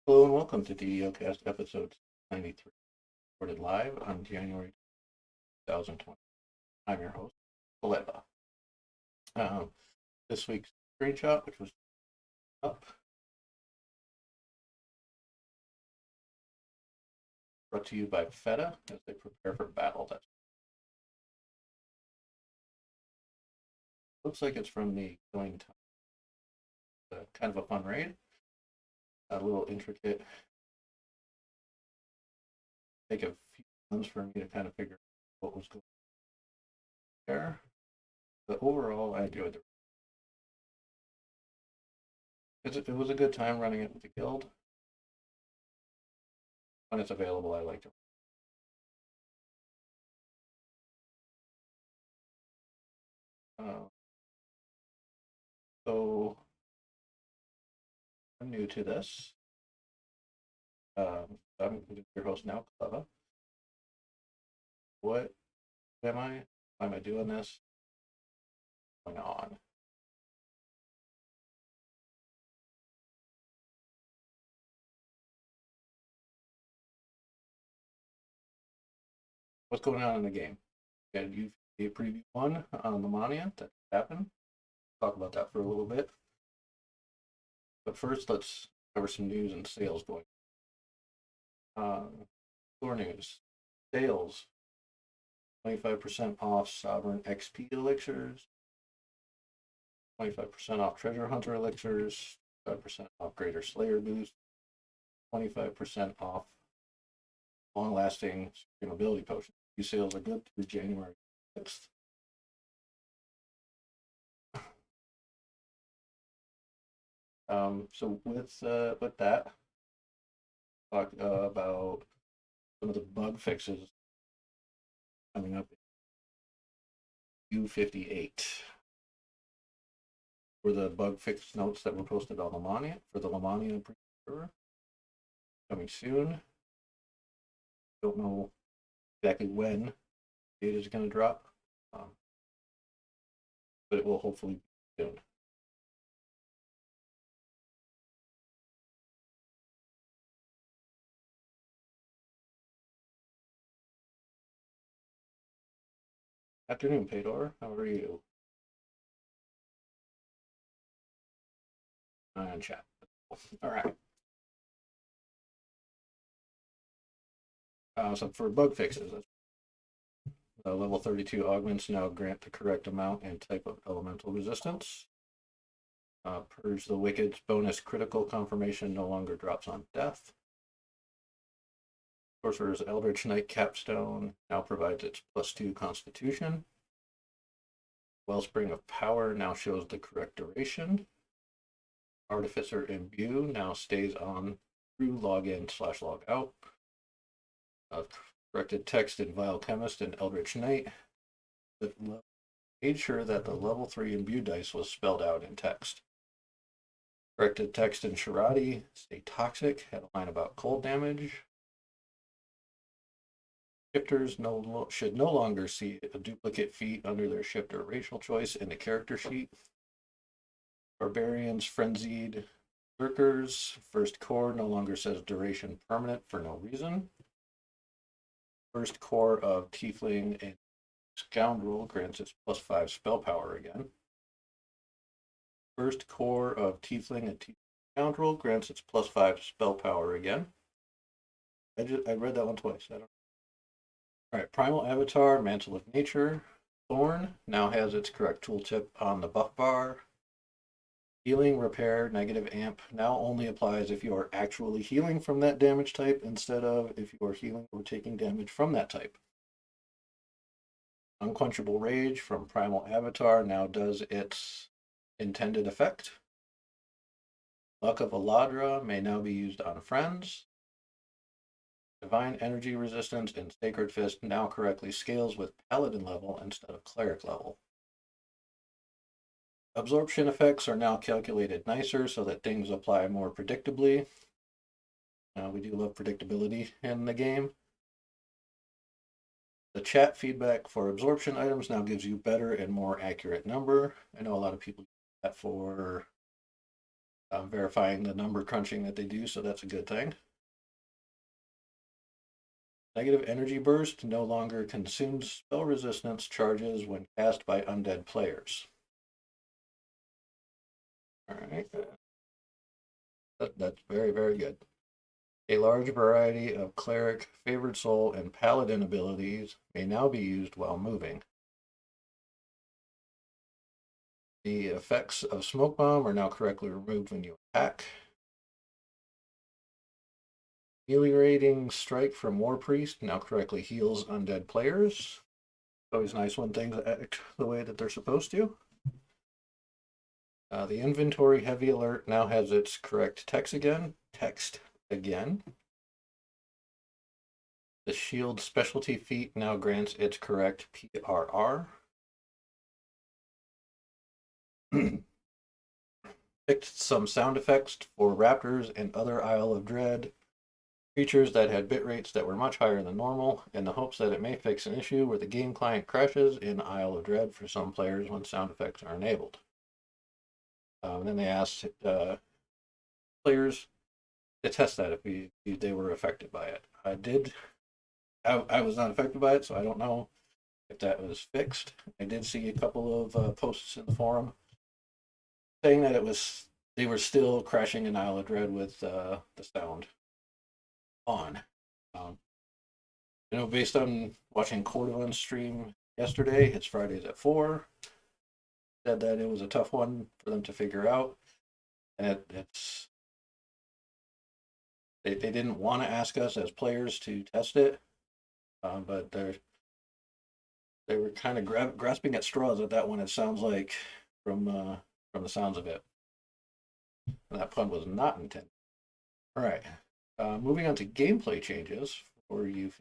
Hello and welcome to DDOCast episode 93, recorded live on January 2020. I'm your host, Kaleva. Um, this week's screenshot, which was up, brought to you by Feta as they prepare for battle. That looks like it's from the Killing Time. Kind of a fun raid, a little intricate. Take a few months for me to kind of figure out what was going on there. But overall, I enjoyed it was a good time running it with the guild. When it's available, I like to. Uh, so I'm new to this. I'm your host now, Kaleva. What am I? Why am I doing this? What's going on? What's going on in the game? And you a preview one on the Monument that happened. Talk about that for a little bit. But first, let's cover some news and sales going. Store news. Sales 25% off Sovereign XP elixirs, 25% off Treasure Hunter elixirs, 5% off Greater Slayer boost, 25% off long lasting sustainability potions. These sales are good through January 6th. So with that, talk about some of the bug fixes coming up. U58 were the bug fix notes that were posted on Lamania for the Lamania server. Coming soon. Don't know exactly when data is going to drop, but it will hopefully be soon. Afternoon, Pador. How are you? On chat. All right. So for bug fixes, level 32 augments now grant the correct amount and type of elemental resistance. Purge the Wicked's bonus critical confirmation no longer drops on death. Sorcerer's Eldritch Knight Capstone now provides its +2 Constitution. Wellspring of Power now shows the correct duration. Artificer Imbue now stays on through login/logout. Corrected text in Vile Chemist and Eldritch Knight. Made sure that the level 3 Imbue dice was spelled out in text. Corrected text in Sharadi, stay toxic, had a line about cold damage. Shifters should no longer see a duplicate feat under their shifter racial choice in the character sheet. Barbarians, Frenzied, Lurkers, first core no longer says duration permanent for no reason. First core of Tiefling and Scoundrel grants its +5 spell power again. First core of Tiefling and Tiefling Scoundrel grants its +5 spell power again. I read that one twice. I don't. All right, Primal Avatar, Mantle of Nature, Thorn now has its correct tooltip on the buff bar. Healing, repair, negative amp now only applies if you are actually healing from that damage type instead of if you are healing or taking damage from that type. Unquenchable Rage from Primal Avatar now does its intended effect. Luck of Aladra may now be used on friends. Divine Energy Resistance in Sacred Fist now correctly scales with Paladin level instead of Cleric level. Absorption effects are now calculated nicer so that things apply more predictably. We do love predictability in the game. The chat feedback for absorption items now gives you better and more accurate number. I know a lot of people use that for verifying the number crunching that they do, so that's a good thing. Negative energy burst no longer consumes spell resistance charges when cast by undead players. All right, that's very, very good. A large variety of cleric, favored soul, and paladin abilities may now be used while moving. The effects of smoke bomb are now correctly removed when you attack. Ameliorating strike from War Priest now correctly heals undead players. Always nice when things act the way that they're supposed to. The inventory heavy alert now has its correct text again. The shield specialty feat now grants its correct PRR. Picked some sound effects for raptors and other Isle of Dread creatures that had bit rates that were much higher than normal, in the hopes that it may fix an issue where the game client crashes in Isle of Dread for some players when sound effects are enabled. Then they asked players to test that if they were affected by it. I was not affected by it, so I don't know if that was fixed. I did see a couple of posts in the forum saying that they were still crashing in Isle of Dread with the sound on. Um, based on watching Cordovan stream yesterday, it's Fridays at 4. Said that it was a tough one for them to figure out, and they didn't want to ask us as players to test it, but they were kind of grasping at straws at that one. It sounds like from the sounds of it, and that pun was not intended. All right, moving on to gameplay changes for you.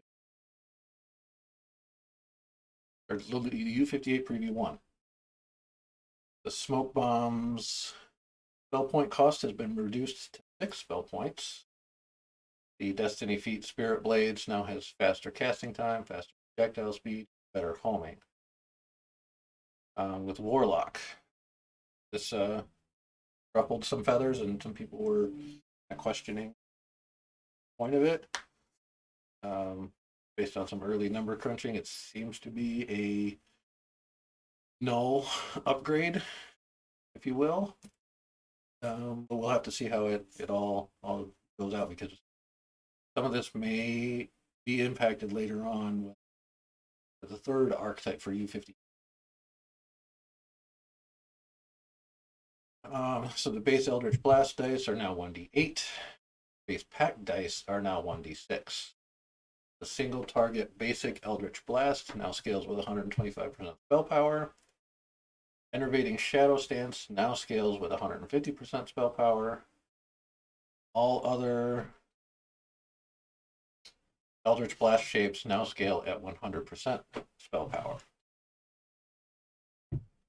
Or U58 Preview 1. The Smoke Bomb's spell point cost has been reduced to 6 spell points. The Destiny Feat Spirit Blades now has faster casting time, faster projectile speed, better homing. With Warlock, this ruffled some feathers, and some people were questioning the point of it. Based on some early number crunching, it seems to be a null upgrade, if you will. But we'll have to see how it all goes out, because some of this may be impacted later on with the third archetype for U50. So the base Eldritch Blast dice are now 1d8. Base Pack dice are now 1d6. The single target basic Eldritch Blast now scales with 125% spell power. Enervating Shadow Stance now scales with 150% spell power. All other Eldritch Blast shapes now scale at 100% spell power.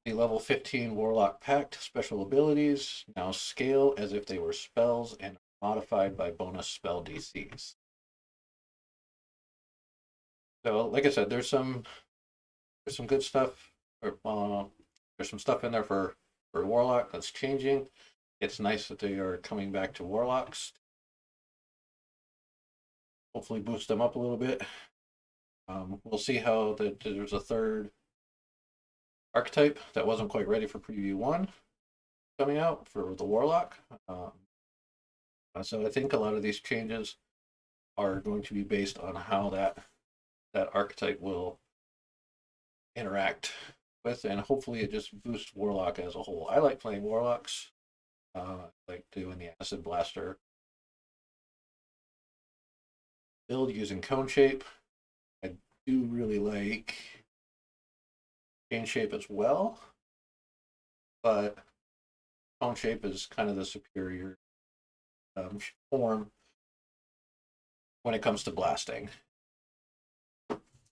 The level 15 Warlock Pact special abilities now scale as if they were spells and are modified by bonus spell DCs. So, like I said, there's some good stuff. There's some stuff in there for Warlock that's changing. It's nice that they are coming back to Warlocks. Hopefully boost them up a little bit. We'll see how there's a third archetype that wasn't quite ready for Preview 1 coming out for the Warlock. So I think a lot of these changes are going to be based on how that archetype will interact with, and hopefully it just boosts Warlock as a whole. I like playing Warlocks. I like doing the Acid Blaster build using Cone Shape. I do really like Chain Shape as well, but Cone Shape is kind of the superior form when it comes to blasting.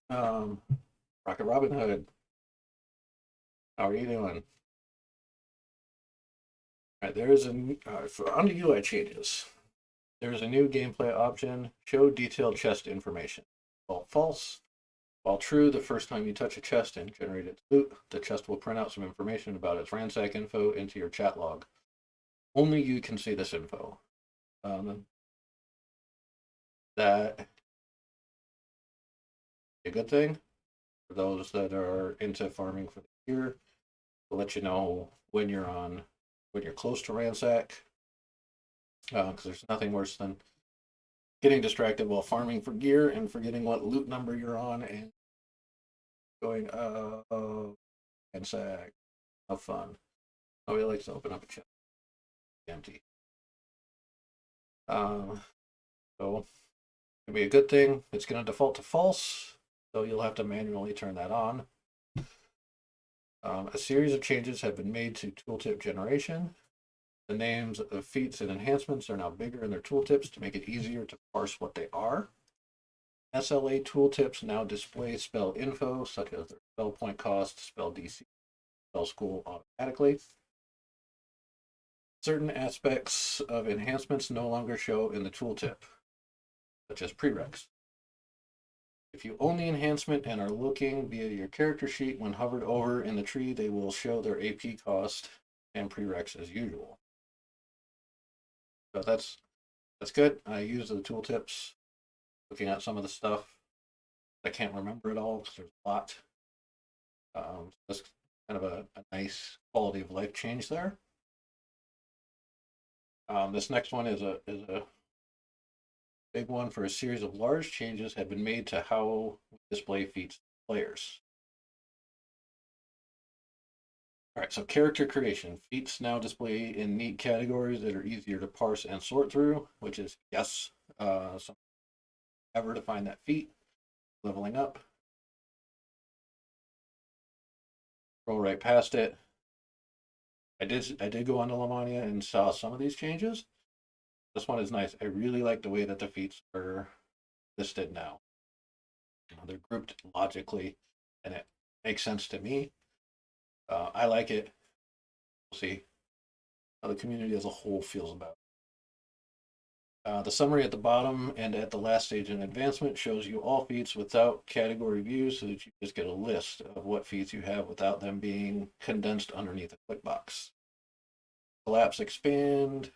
Rocket Robin Hood, how are you doing? All right, there's for under UI changes. There's a new gameplay option: show detailed chest information. While false, while true, the first time you touch a chest and generate its loot, the chest will print out some information about its ransack info into your chat log. only you can see this info. That a good thing for those that are into farming for the year. To let you know when you're close to ransack, because there's nothing worse than getting distracted while farming for gear and forgetting what loot number you're on and going, ransack, have fun. Nobody likes to open up a chest empty. Um, so it'll be a good thing. It's going to default to false, so you'll have to manually turn that on. A series of changes have been made to tooltip generation. The names of feats and enhancements are now bigger in their tooltips to make it easier to parse what they are. SLA tooltips now display spell info, such as their spell point cost, spell DC, spell school automatically. Certain aspects of enhancements no longer show in the tooltip, such as prereqs. If you own the enhancement and are looking via your character sheet, when hovered over in the tree, they will show their AP cost and prereqs as usual. So that's good. I use the tooltips, looking at some of the stuff. I can't remember it all because there's a lot. That's kind of a nice quality of life change there. This next one is a big one for a series of large changes have been made to how we display feats to players. All right, so character creation. Feats now display in neat categories that are easier to parse and sort through, which is yes. So ever to find that feat, leveling up, roll right past it. I did go on to Lamania and saw some of these changes. This one is nice. I really like the way that the feats are listed now. They're grouped logically, and it makes sense to me. I like it. We'll see how the community as a whole feels about it. The summary at the bottom and at the last stage in advancement shows you all feats without category views so that you just get a list of what feats you have without them being condensed underneath a click box. Collapse expand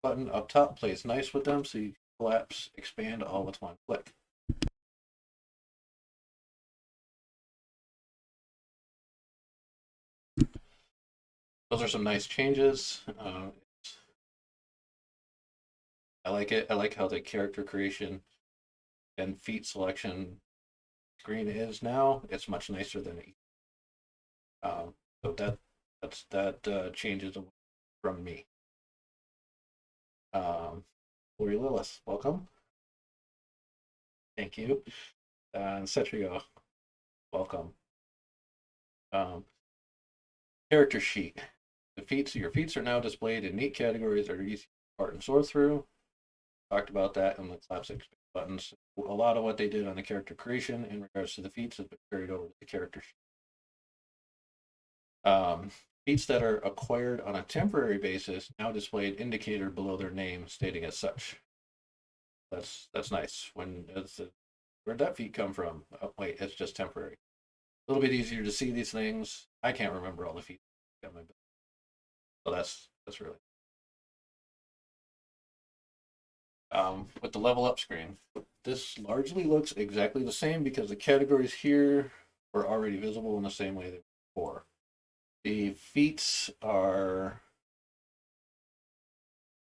button up top plays nice with them, so you collapse expand all with one click. Those are some nice changes. I like it. I like how the character creation and feat selection screen is now. It's much nicer than it. So that changes from me. Lori Lillis, welcome. Thank you. And Cetrigo, welcome. Um, Character sheet. Your feats are now displayed in neat categories that are easy to part and sort through. Talked about that in the classic buttons. A lot of what they did on the character creation in regards to the feats has been carried over to the character sheet. Feats that are acquired on a temporary basis now display an indicator below their name stating as such. That's nice. Where'd that feat come from? Oh, wait, it's just temporary. A little bit easier to see these things. I can't remember all the feats. So that's really with the level up screen. This largely looks exactly the same because the categories here were already visible in the same way they were before. The feats are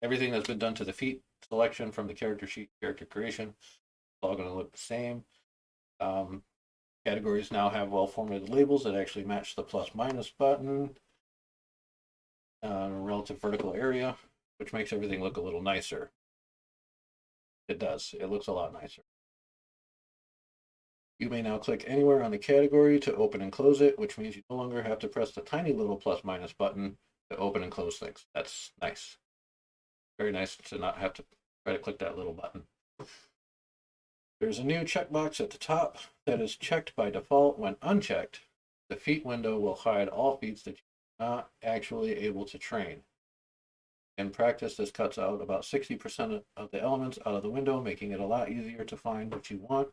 everything that's been done to the feat selection from the character sheet, character creation. It's all going to look the same. Categories now have well formatted labels that actually match the plus minus button, relative vertical area, which makes everything look a little nicer. It does. It looks a lot nicer. You may now click anywhere on the category to open and close it, which means you no longer have to press the tiny little plus minus button to open and close things. That's nice. Very nice to not have to try to click that little button. There's a new checkbox at the top that is checked by default. When unchecked, the feat window will hide all feats that you're not actually able to train. In practice, this cuts out about 60% of the elements out of the window, making it a lot easier to find what you want,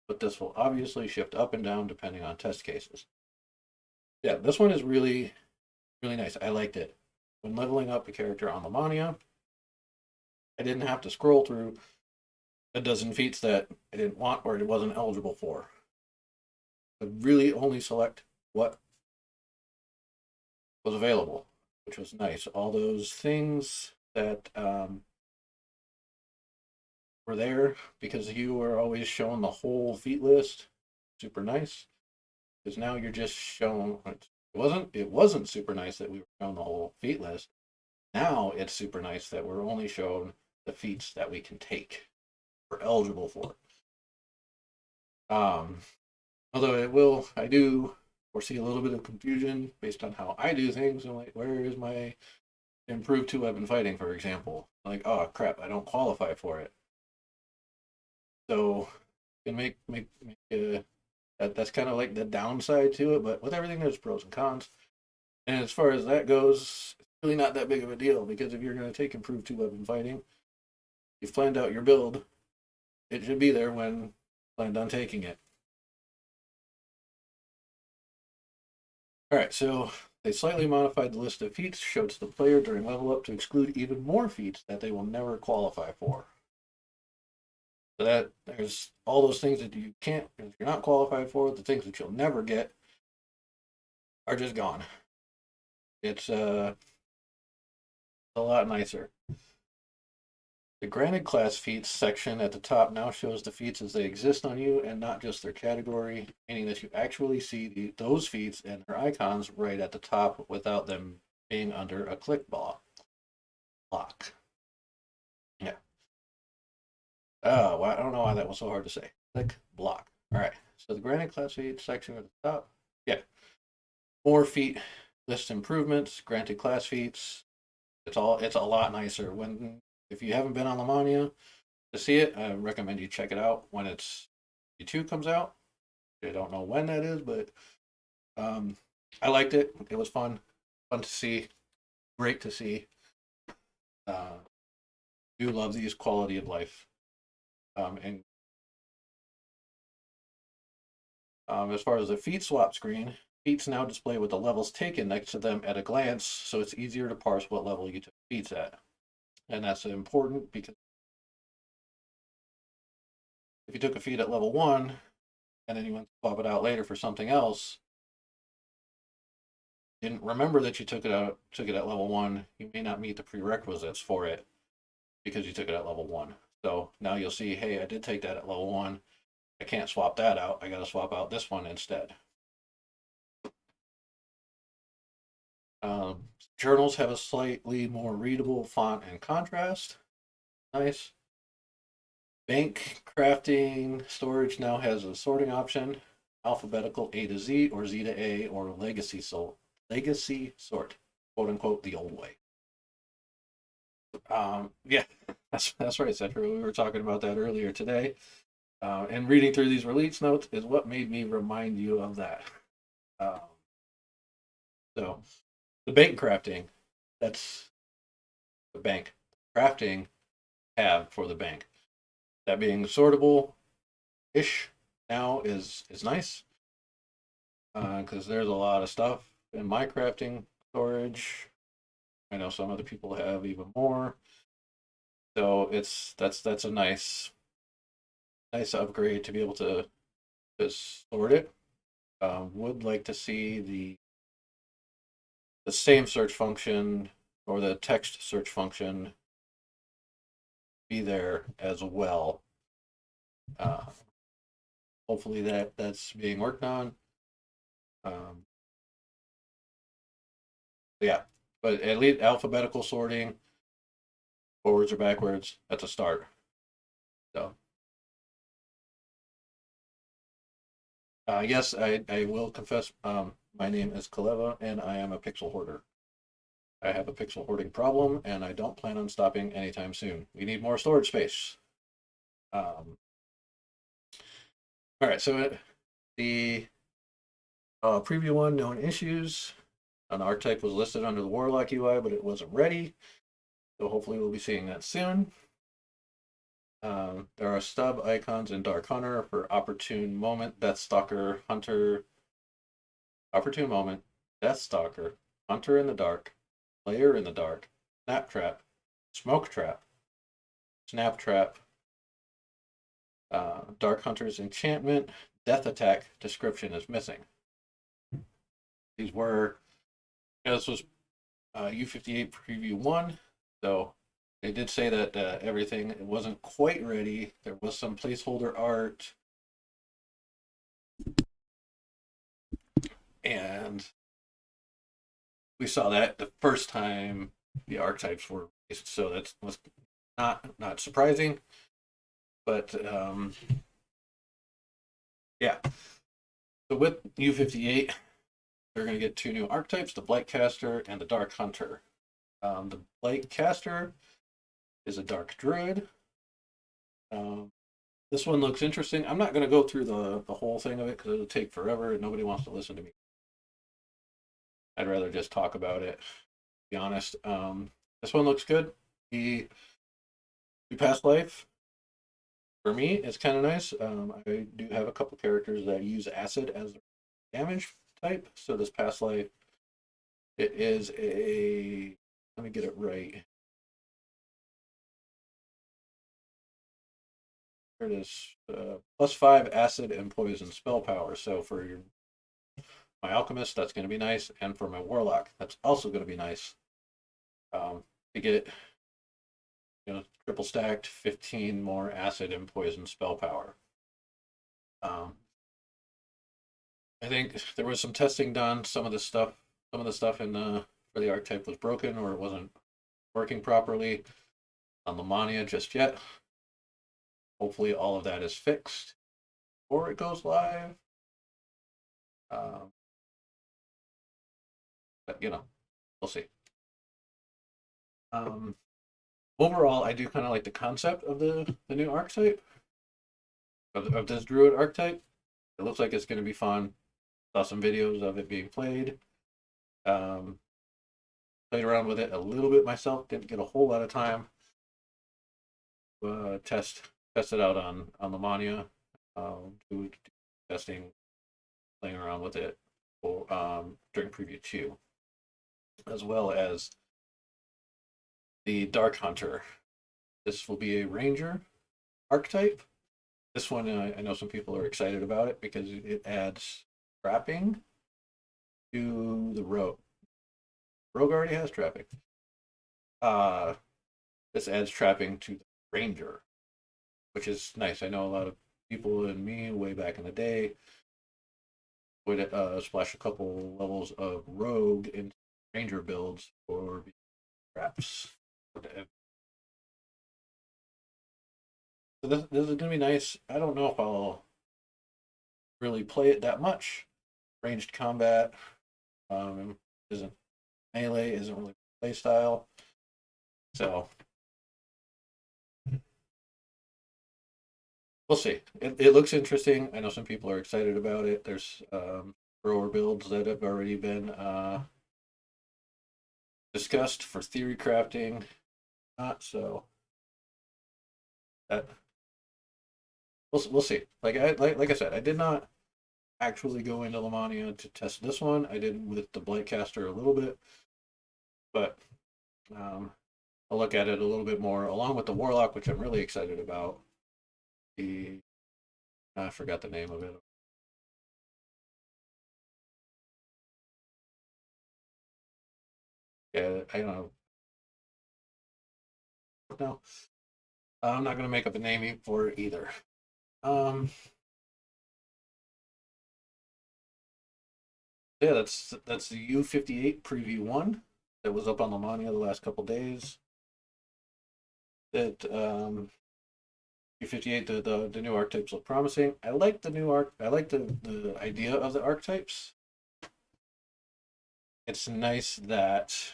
but this will obviously shift up and down depending on test cases. Yeah, this one is really, really nice. I liked it. when leveling up a character on Lamania, I didn't have to scroll through a dozen feats that I didn't want or it wasn't eligible for. I really only select what was available, which was nice. All those things that were there because you were always shown the whole feat list, super nice. Because now you're just shown it wasn't super nice that we were shown the whole feat list. Now it's super nice that we're only shown the feats that we can take, we're eligible for. Um, Although I do foresee a little bit of confusion based on how I do things. I'm like, where is my improved two weapon fighting, for example? Like, oh crap, I don't qualify for it. So can that's kind of like the downside to it. But with everything, there's pros and cons. And as far as that goes, it's really not that big of a deal because if you're going to take improved two weapon fighting, you've planned out your build. It should be there when you planned on taking it. All right, so they slightly modified the list of feats showed to the player during level up to exclude even more feats that they will never qualify for. So that there's all those things that you can't, if you're not qualified for, the things that you'll never get are just gone. It's a lot nicer. The granted class feats section at the top now shows the feats as they exist on you and not just their category, meaning that you actually see those feats and their icons right at the top without them being under a click block. Yeah. Oh, well, I don't know why that was so hard to say. Click block. All right. So the granted class feats section at the top. Yeah. More feat list improvements, granted class feats. It's a lot nicer. When if you haven't been on Lamania, to see it, I recommend you check it out when it's E2 comes out. I don't know when that is, but um, I liked it. It was fun to see, great to see. Do love these quality of life. And as far as the feed swap screen, feats now display with the levels taken next to them at a glance, so it's easier to parse what level you took feats at. And that's important because if you took a feat at level 1 and then you went to swap it out later for something else, didn't remember that you took it at level 1, you may not meet the prerequisites for it because you took it at level 1. So now you'll see, hey, I did take that at level 1. I can't swap that out. I got to swap out this one instead. Um, Journals have a slightly more readable font and contrast. Nice. Bank crafting storage now has a sorting option: alphabetical A to Z or Z to A or legacy sort, quote unquote, the old way. Yeah, that's right, Cedra. We were talking about that earlier today. And reading through these release notes is what made me remind you of that. Um, so the bank crafting, that's the bank crafting tab for the bank. That being sortable ish now is nice because there's a lot of stuff in my crafting storage. I know some other people have even more, so that's a nice upgrade to be able to sort it. Would like to see the same search function or the text search function be there as well. Uh, Hopefully that's being worked on. Um, yeah, but at least alphabetical sorting, forwards or backwards, at the start. So, yes, I will confess. My name is Kaleva, and I am a pixel hoarder. I have a pixel hoarding problem, and I don't plan on stopping anytime soon. We need more storage space. Um, all right, so the preview one, known issues. An archetype was listed under the Warlock UI, but it wasn't ready. So hopefully we'll be seeing that soon. There are stub icons in Dark Hunter for Opportune Moment, Deathstalker, Hunter, Opportune Moment, Deathstalker, Hunter in the Dark, Player in the Dark, Snap Trap, Smoke Trap, Snap Trap, Dark Hunter's Enchantment, Death Attack description is missing. These were, this was U58 Preview 1, so they did say that everything wasn't quite ready. There was some placeholder art, and we saw that the first time the archetypes were released, so that was not surprising. But yeah, so with U58, they're going to get 2 new archetypes: the Blightcaster and the Dark Hunter. The Blightcaster is a Dark Druid. This one looks interesting. I'm not going to go through the whole thing of it because it'll take forever and nobody wants to listen to me. I'd rather just talk about it, to be honest. This one looks good. The Past Life, for me, it's kind of nice. I do have a couple characters that use acid as their damage type. So this Past Life, it is a, let me get it right. There it is. +5 acid and poison spell power. So for my alchemist, that's going to be nice, and for my warlock, that's also going to be nice. To get, triple stacked, 15 more acid and poison spell power. I think there was some testing done. Some of the stuff in for the archetype was broken or it wasn't working properly on Lamania just yet. Hopefully, all of that is fixed before it goes live. But we'll see. Overall, I do kind of like the concept of the new archetype of this druid archetype. It looks like it's going to be fun. Saw some videos of it being played. Played around with it a little bit myself. Didn't get a whole lot of time. Test it out on Lamania. Do testing, playing around with it for, during preview 2, as well as the Dark Hunter. This will be a ranger archetype. This one, I know some people are excited about it because it adds trapping to the rogue. Rogue already has trapping. This adds trapping to the ranger, which is nice. I know a lot of people and me way back in the day would splash a couple levels of rogue in ranger builds for traps. So this is gonna be nice. I don't know if I'll really play it that much. Ranged combat isn't melee, isn't really play style. So we'll see. It looks interesting. I know some people are excited about it. There's thrower builds that have already been discussed for theory crafting. So that we'll see. Like I said, I did not actually go into Lamania to test this one. I did with the Blightcaster a little bit, but I'll look at it a little bit more along with the Warlock, which I'm really excited about. I forgot the name of it. Yeah, I don't know. No, I'm not gonna make up a name for it either. Um, yeah, that's the U58 preview 1 that was up on Lamania the last couple days. That U58, the new archetypes look promising. I like the new I like the idea of the archetypes. It's nice that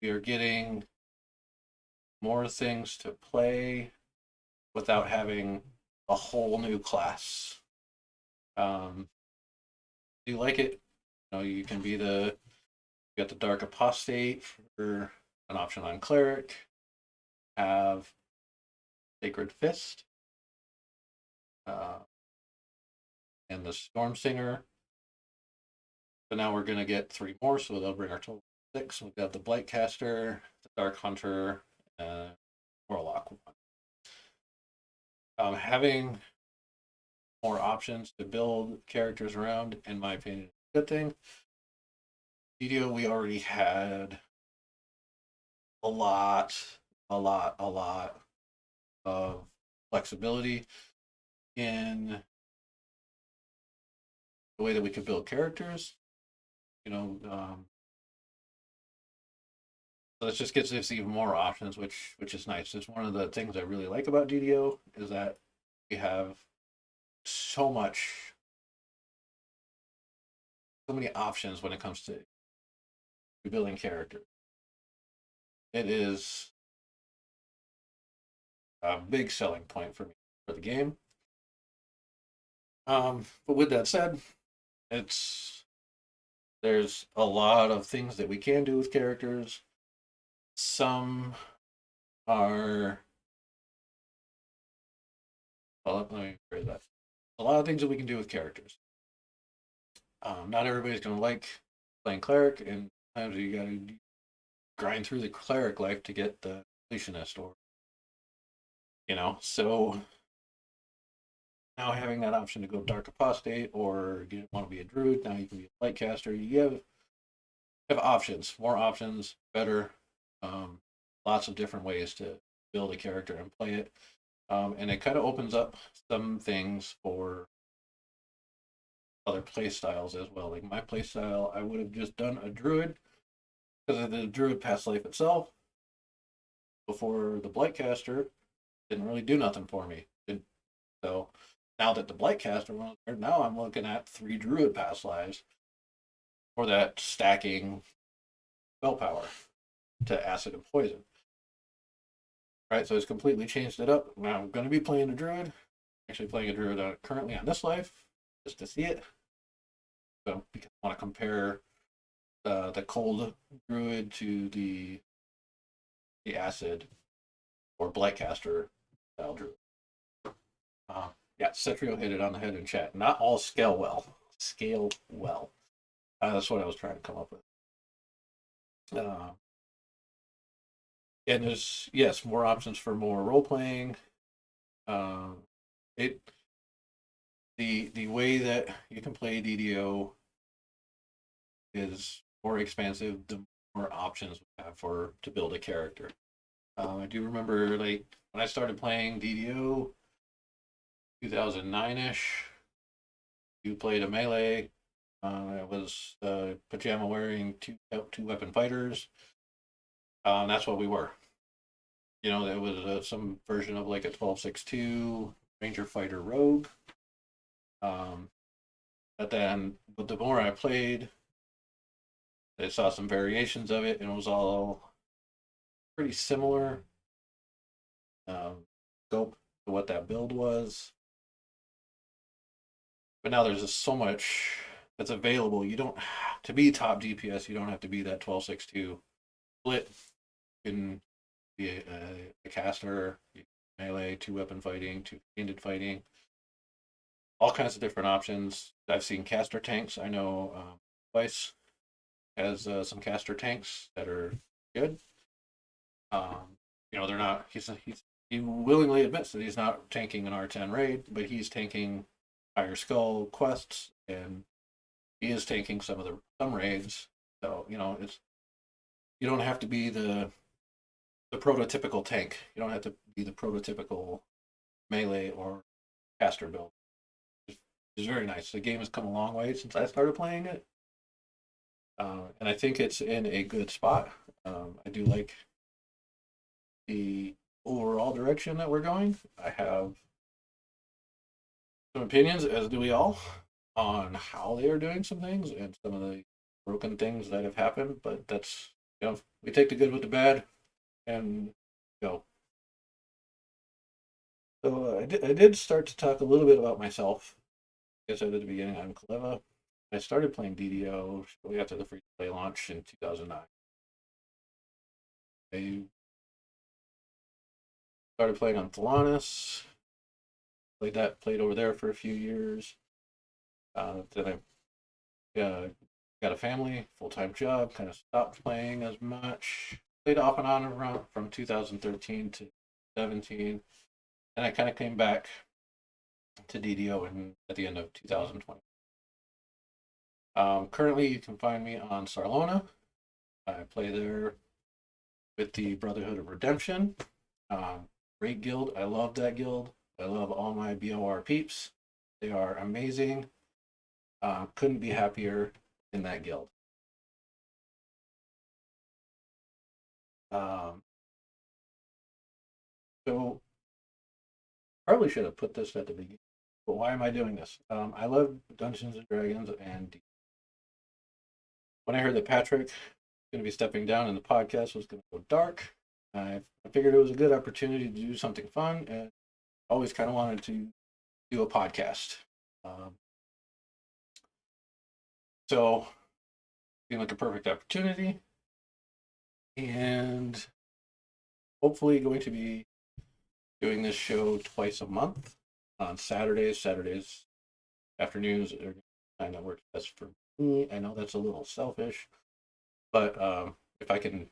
we are getting more things to play without having a whole new class. Do you like it? You can be you got the Dark Apostate for an option on Cleric. Have Sacred Fist. And the Storm Singer. So now we're going to get 3 more, so they'll bring our total 6. We've got the Blightcaster, the Dark Hunter, Warlock. Having more options to build characters around, in my opinion, is a good thing. DDO, we already had a lot, a lot of flexibility in the way that we could build characters. You know, so this just gives us even more options, which is nice. It's one of the things I really like about DDO is that we have so much, so many options when it comes to building characters. It is a big selling point for me for the game. But with that said, it's there's a lot of things that we can do with characters. Some are well, let me phrase that. A lot of things that we can do with characters. Not everybody's going to like playing cleric, and sometimes you got to grind through the cleric life to get the completionist, or So now having that option to go dark apostate, or you want to be a druid, now you can be a light caster. You have options, more options, better. Um, Lots of different ways to build a character and play it. And it kind of opens up some things for other play styles as well. Like my play style, I would have just done a druid because of the druid past life itself before the Blightcaster didn't really do nothing for me. So now that the Blightcaster was there, now I'm looking at 3 druid past lives for that stacking spell power to acid and poison. Right, so it's completely changed it up. Now I'm going to be playing a druid. Actually, playing a druid currently on this life just to see it. So because I want to compare the cold druid to the acid or Blightcaster style druid. Yeah, Cetrio hit it on the head in chat. Not all scale well. Scale well. That's what I was trying to come up with. And there's yes more options for more role playing. It the way that you can play DDO is more expansive. The more options we have for to build a character. I do remember like when I started playing DDO, 2009ish. You played a melee. It was pajama wearing two weapon fighters. That's what we were. There was some version of like a 12-6-2 Ranger Fighter Rogue. Um, but the more I played, I saw some variations of it, and it was all pretty similar scope to what that build was. But now there's just so much that's available. You don't to be top DPS. You don't have to be that 12-6-2 split. You can be a caster, melee, 2 weapon fighting, 2-handed fighting, all kinds of different options. I've seen caster tanks. I know Vice has some caster tanks that are good. They're not. He willingly admits that he's not tanking an R10 raid, but he's tanking Higher Skull quests, and he is tanking some raids. So it's you don't have to be the prototypical tank. You don't have to be the prototypical melee or caster build. It's very nice. The game has come a long way since I started playing it, and I think it's in a good spot. I do like the overall direction that we're going. I have some opinions, as do we all, on how they are doing some things and some of the broken things that have happened. But that's we take the good with the bad and go. So I did start to talk a little bit about myself. Like I said at the beginning, I'm Kaleva. I started playing DDO shortly after the free play launch in 2009. I started playing on Thelanis. Played over there for a few years. Then I got a family, full-time job, kind of stopped playing as much. Played off and on around from 2013 to 17, and I kind of came back to DDO at the end of 2020. Currently, you can find me on Sarlona. I play there with the Brotherhood of Redemption. Great guild. I love that guild. I love all my BOR peeps. They are amazing. Couldn't be happier in that guild. Um, so probably should have put this at the beginning. But why am I doing this? I love Dungeons and Dragons, and when I heard that Patrick was going to be stepping down and the podcast was going to go dark, I figured it was a good opportunity to do something fun, and always kind of wanted to do a podcast. Um, so seemed like a perfect opportunity, and hopefully going to be doing this show twice a month on Saturdays. Saturdays afternoons are time that works best for me. I know that's a little selfish, but if I can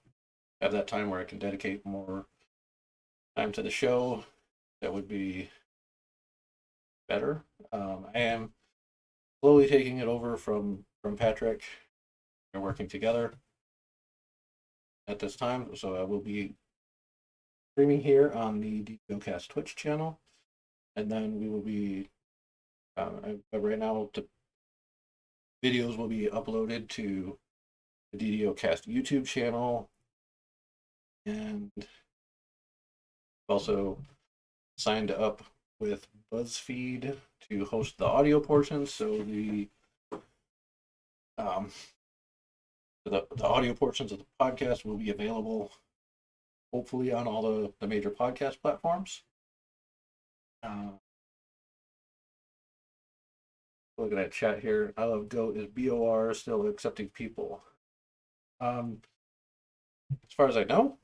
have that time where I can dedicate more time to the show, that would be better. I am slowly taking it over from Patrick. We're working together at this time, so I will be streaming here on the DDOCast Twitch channel, and then we will be right now the videos will be uploaded to the DDOcast YouTube channel, and also signed up with BuzzFeed to host the audio portions. So um, the audio portions of the podcast will be available hopefully on all the major podcast platforms. Looking at chat here, I love Goat is BOR still accepting people. As far as I know,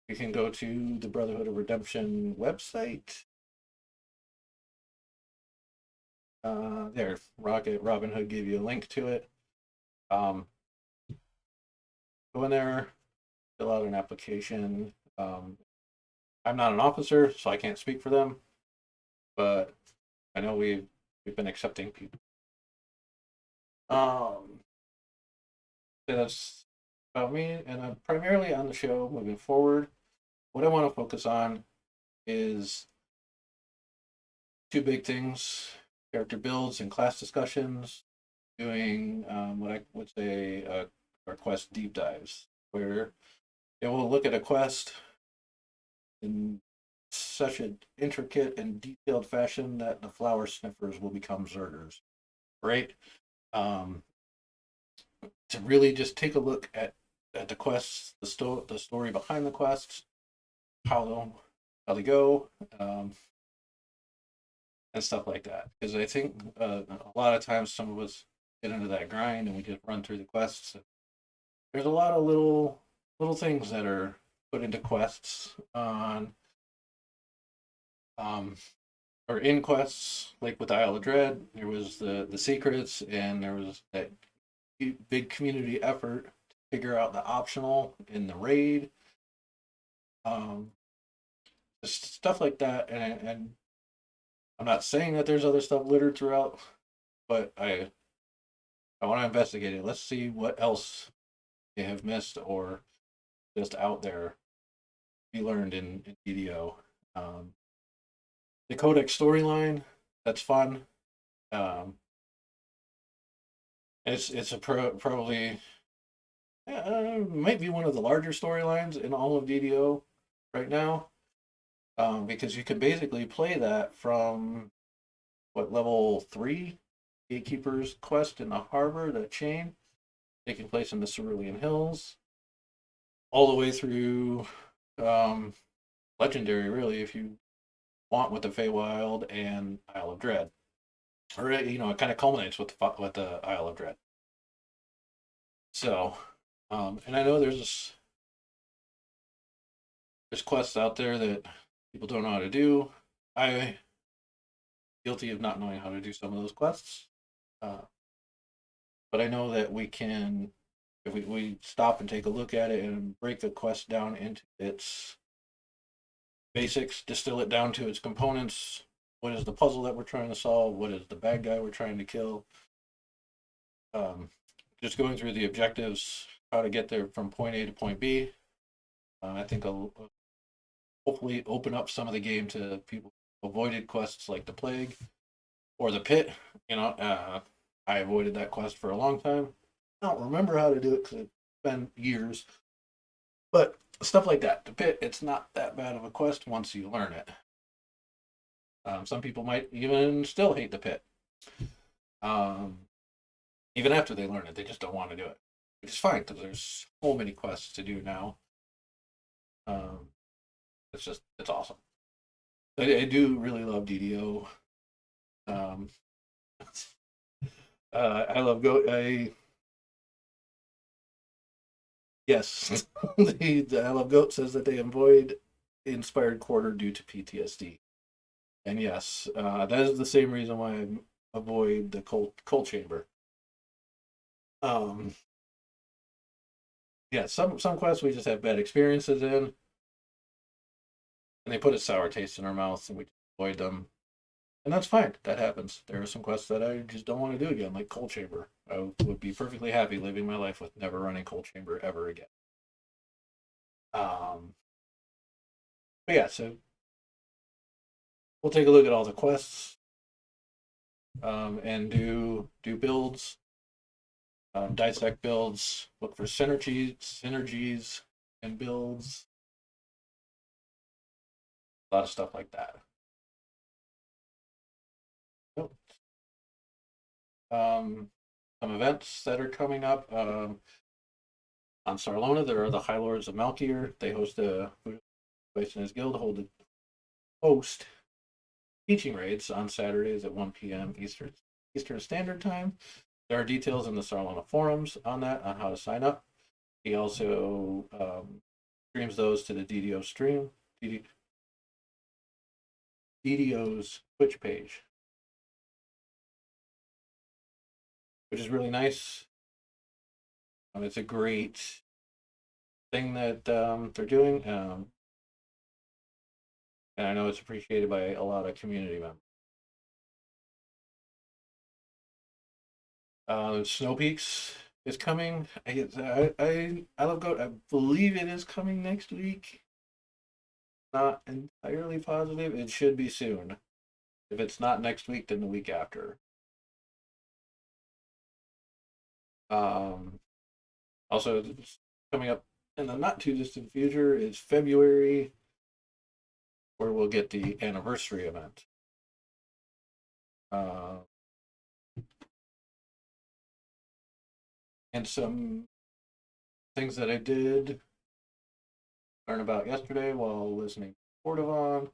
you can go to the Brotherhood of Redemption website. There, Robin Hood gave you a link to it. Go in there, fill out an application. I'm not an officer, so I can't speak for them, but I know we've been accepting people. That's about me, and I'm primarily on the show moving forward. What I want to focus on is two big things: character builds and class discussions. Doing what I would say are quest deep dives, where it will look at a quest in such an intricate and detailed fashion that the flower sniffers will become zergers, right? Um, to really just take a look at the quests, the story behind the quests, how they go, and stuff like that. Because I think a lot of times some of us get into that grind and we just run through the quests. There's a lot of little things that are put into quests on um, or in quests, like with Isle of Dread, there was the secrets, and there was that big community effort to figure out the optional in the raid, um, just stuff like that. And I'm not saying that there's other stuff littered throughout, but I want to investigate it. Let's see what else they have missed or just out there be learned in DDO. Um, the Codex storyline, that's fun. Um, it's probably might be one of the larger storylines in all of DDO right now, because you can basically play that from what level 3 Gatekeeper's quest in the harbor, that chain taking place in the Cerulean Hills, all the way through um, Legendary, really, if you want, with the Feywild and Isle of Dread. Or it kind of culminates with the Isle of Dread. So, and I know there's quests out there that people don't know how to do. I guilty of not knowing how to do some of those quests. Uh, but I know that we can, if we stop and take a look at it and break the quest down into its basics, distill it down to its components. What is the puzzle that we're trying to solve? What is the bad guy we're trying to kill? Um, just going through the objectives, how to get there from point A to point B. I think I'll hopefully open up some of the game to people who avoided quests like the plague or the pit. You know, I avoided that quest for a long time. I don't remember how to do it because it's been years, but stuff like that. The pit, it's not that bad of a quest once you learn it. Some people might even still hate the pit. Um, Even after they learn it, they just don't want to do it, which is fine because there's so many quests to do now. Um, it's awesome. I do really love DDO. Um, I love Go. Yes, I love Goat says that they avoid inspired quarter due to PTSD, and yes, that is the same reason why I avoid the cold chamber. Um, yeah, some quests we just have bad experiences in, and they put a sour taste in our mouth, and we avoid them. And that's fine. That happens. There are some quests that I just don't want to do again, like Cold Chamber. I would be perfectly happy living my life with never running Cold Chamber ever again. Um, but yeah, so we'll take a look at all the quests and do builds, dissect builds, look for synergies, and builds. A lot of stuff like that. Yep. Some events that are coming up. On Sarlona, there are the High Lords of Malkier. They host a place in his guild host teaching raids on Saturdays at 1 p.m. Eastern Standard Time. There are details in the Sarlona forums on that, on how to sign up. He also streams those to the DDO stream, DDO's Twitch page, which is really nice. It's a great thing that they're doing, and I know it's appreciated by a lot of community members. Snow Peaks is coming. I love Goat. I believe it is coming next week. Not entirely positive. It should be soon. If it's not next week, then the week after. Um, Also, coming up in the not too distant future is February, where we'll get the anniversary event. Uh, and some things that I did learn about yesterday while listening to Portavon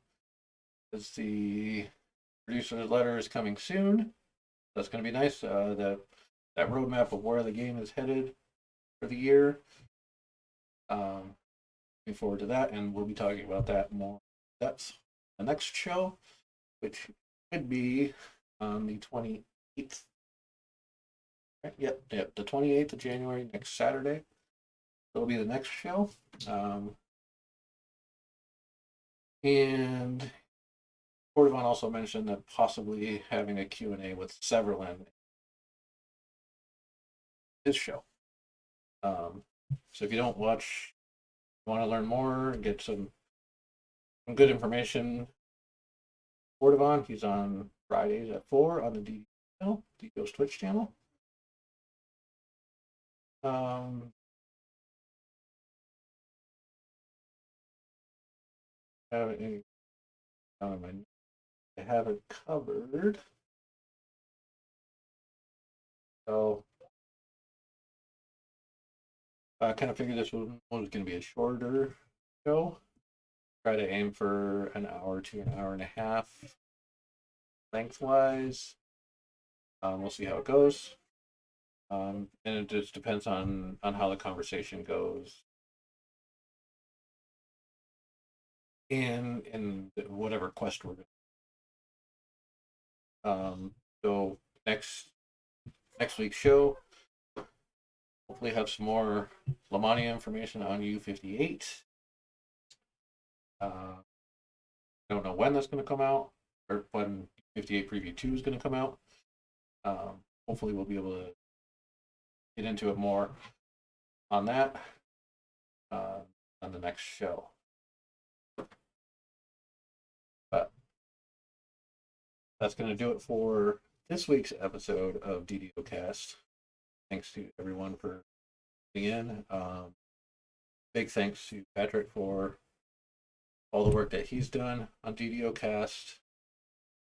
is the producer's letter is coming soon. That's going to be nice. That roadmap of where the game is headed for the year. Um, Looking forward to that, and we'll be talking about that more. That's the next show, which could be on the 28th. Yep, the 28th of January, next Saturday. It'll be the next show. Um, and Cordovan also mentioned that possibly having a Q&A with Severlin his show. So if you don't watch, want to learn more and get some good information, Cordovan, he's on Fridays at 4 on the DDO's Twitch channel. Um, have any, I have it covered. So I kind of figured this one was going to be a shorter show. Try to aim for an hour to an hour and a half lengthwise. We'll see how it goes. And it just depends on how the conversation goes in whatever quest we're doing. So next week's show, hopefully have some more Lamania information on U58. Don't know when that's going to come out or when 58 Preview 2 is going to come out. Hopefully, we'll be able to get into it more on that on the next show. But that's going to do it for this week's episode of DDOCast. Thanks to everyone for tuning in. Big thanks to Patrick for all the work that he's done on DDOcast,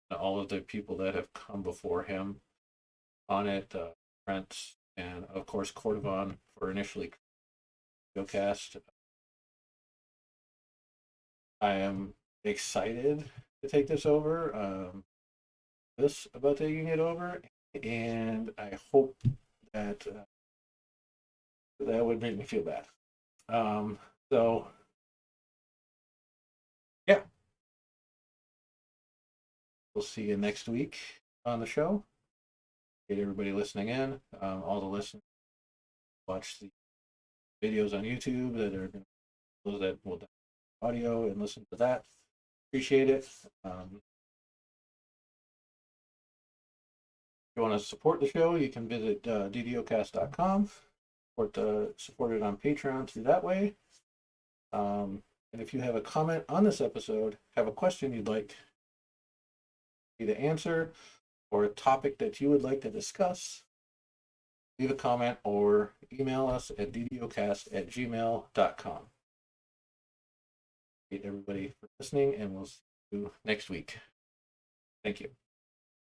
and all of the people that have come before him on it, Brent, and of course Cordovon for initially DDOcast. I am excited to take this over. About taking it over, and I hope that that would make me feel bad. So yeah, we'll see you next week on the show. Get everybody listening in. All the listeners watch the videos on YouTube that are those that will audio and listen to that. Appreciate it. If you want to support the show, you can visit DDOcast.com. Support it on Patreon through that way. And if you have a comment on this episode, have a question you'd like me to answer, or a topic that you would like to discuss, leave a comment or email us at ddocast@gmail.com. Thank everybody for listening, and we'll see you next week. Thank you.